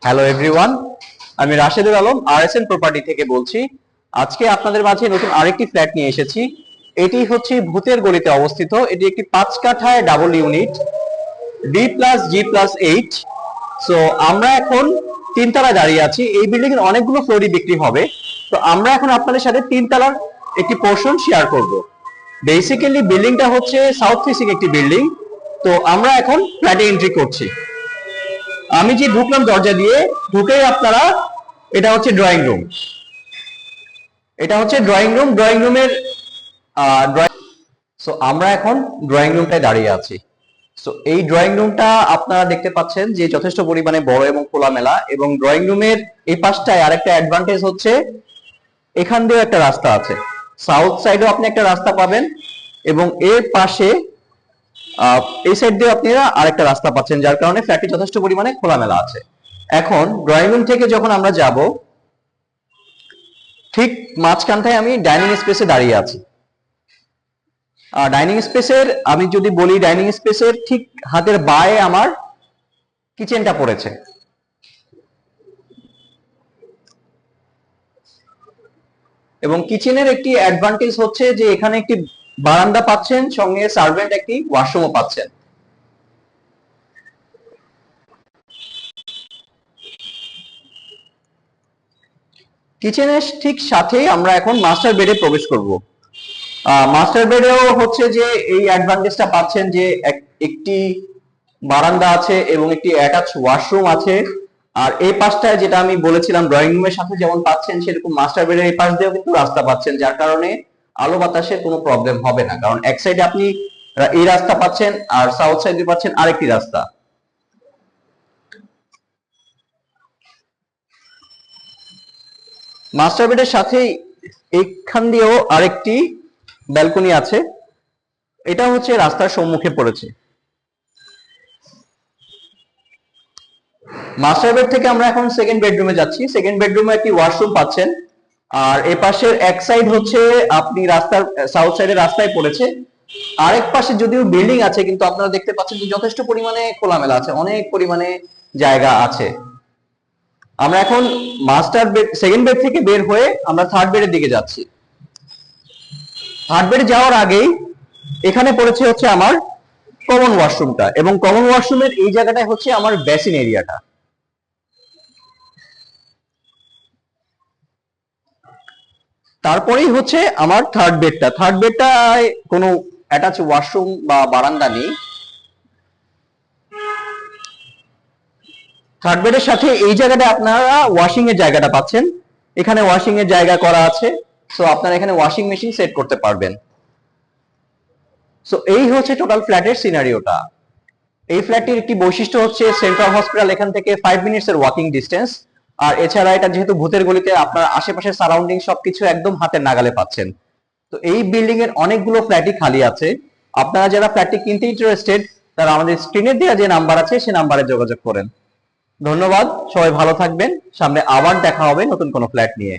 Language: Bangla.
হ্যালো এভরিওয়ান, আমি রাশেদুল আলম আরএসএন প্রপার্টি থেকে বলছি। আজকে আপনাদের মাঝে নতুন আরেকটি ফ্ল্যাট নিয়ে এসেছি। এটি হচ্ছে ভূতের গলিতে অবস্থিত। এটি একটি 5 কাঠায় ডাবল ইউনিট D+G+H। সো আমরা এখন তিনতলায় দাঁড়িয়ে আছি। এই বিল্ডিং এর অনেকগুলো ফ্লোরই বিক্রি হবে। তো আমরা এখন আপনাদের সাথে তিনতলার একটি পোর্শন শেয়ার করব। বেসিক্যালি বিল্ডিংটা হচ্ছে সাউথ ফেসিং একটি বিল্ডিং। তো আমরা এখন ফ্ল্যাটে এন্ট্রি করছি। আমি যে ঢুকলাম দরজা দিয়ে, ঢুকেই আপনারা, এটা হচ্ছে ড্রয়িং রুম। এটা হচ্ছে ড্রয়িং রুম। ড্রয়িং রুমের সো আমরা এখন ড্রয়িং রুমটায় দাঁড়িয়ে আছি। সো এই ড্রয়িং রুমটা আপনারা দেখতে পাচ্ছেন যে যথেষ্ট পরিমাণে বড় এবং খোলামেলা। এবং ড্রয়িং রুমের এই পাশটায় আরেকটা অ্যাডভান্টেজ হচ্ছে এখান দিয়েও একটা রাস্তা আছে। সাউথ সাইডেও আপনি একটা রাস্তা পাবেন এবং এর পাশে এই সাইড দিয়ে আপনারা আরেকটা রাস্তা পাচ্ছেন, যার কারণে ফ্ল্যাটটি যথেষ্ট পরিমাণে খোলামেলা আছে। এখন ড্রয়িং রুম থেকে যখন আমরা যাব, ঠিক মাঝখানটায় আমি ডাইনিং স্পেসে দাঁড়িয়ে আছি। ডাইনিং স্পেসের আমি যদি বলি, ডাইনিং স্পেসের ঠিক হাতের বায়ে আমার কিচেনটা পড়েছে। এবং কিচেনের একটি অ্যাডভান্টেজ হচ্ছে যে এখানে একটি বারান্দা পাচ্ছেন, সঙ্গে সার্ভেন্ট একটি ওয়াশরুমও পাচ্ছেন। কিচেনের ঠিক সাথেই আমরা এখন মাস্টার বেডে প্রবেশ করব। মাস্টার বেডেও হচ্ছে যে এই অ্যাডভান্টেজটা পাচ্ছেন যে একটি বারান্দা আছে এবং একটি অ্যাটাচ ওয়াশরুম আছে। আর এই পাশটায় যেটা আমি বলেছিলাম ড্রয়িং রুমের সাথে যেমন পাচ্ছেন, সেরকম মাস্টার বেডের এই পাশ দিয়েও কিন্তু রাস্তা পাচ্ছেন, যার কারণে আলো বাতাসের কোনো প্রবলেম হবে না। কারণ এক সাইডে আপনি এই রাস্তা পাচ্ছেন আর সাউথ সাইডে পাচ্ছেন আরেকটি রাস্তা। মাস্টার বেডের সাথেই এইখান দিয়েও আরেকটি ব্যালকনি আছে। এটা হচ্ছে রাস্তার সম্মুখে পড়েছে। মাস্টার বেড থেকে আমরা এখন সেকেন্ড বেডরুমে যাচ্ছি। সেকেন্ড বেডরুমে একটি ওয়াশরুম পাচ্ছেন। আর এই পাশের এক সাইড হচ্ছে আপনি রাস্তার সাউথ সাইডের রাস্তায় পড়েছে। আরেক পাশে যদিও বিল্ডিং আছে, কিন্তু আপনারা দেখতে পাচ্ছেন যে যথেষ্ট পরিমাণে খোলামেলা আছে, অনেক পরিমাণে জায়গা আছে। আমরা এখন মাস্টার বেড, সেকেন্ড বেড থেকে বের হয়ে আমরা থার্ড বেডের দিকে যাচ্ছি। থার্ড বেডে যাওয়ার আগেই এখানে পড়েছে হচ্ছে আমার কমন ওয়াশরুমটা, এবং কমন ওয়াশরুমের এই জায়গাটায় হচ্ছে আমার বেসিন এরিয়াটা। তারপরেই হচ্ছে আমার থার্ড বেডটা। থার্ড বেডটায় কোনো অ্যাটাচ ওয়াশরুম বা বারান্দা নেই। থার্ড বেডের সাথে এই জায়গাটা আপনারা ওয়াশিং এর জায়গাটা পাচ্ছেন। এখানে ওয়াশিং এর জায়গা করা আছে। সো আপনারা এখানে ওয়াশিং মেশিন সেট করতে পারবেন। সো এই হচ্ছে টোটাল ফ্ল্যাটের সিনারিওটা। এই ফ্ল্যাটটির একটি বৈশিষ্ট্য হচ্ছে সেন্ট্রাল হসপিটাল এখান থেকে 5 মিনিটস এর ওয়াকিং ডিস্টেন্স। আর এছাড়া এটা যেহেতু ভূতের গলিতে, আপনার আশেপাশের সারাউন্ডিং সবকিছু একদম হাতের নাগালে পাচ্ছেন। তো এই বিল্ডিং এর অনেকগুলো ফ্ল্যাটই খালি আছে। আপনারা যারা ফ্ল্যাটটি কিনতে ইন্টারেস্টেড, তারা আমাদের স্ক্রিনে দেওয়া যে নাম্বার আছে সেই নাম্বারে যোগাযোগ করেন। ধন্যবাদ, সবাই ভালো থাকবেন। সামনে আবার দেখা হবে নতুন কোনো ফ্ল্যাট নিয়ে।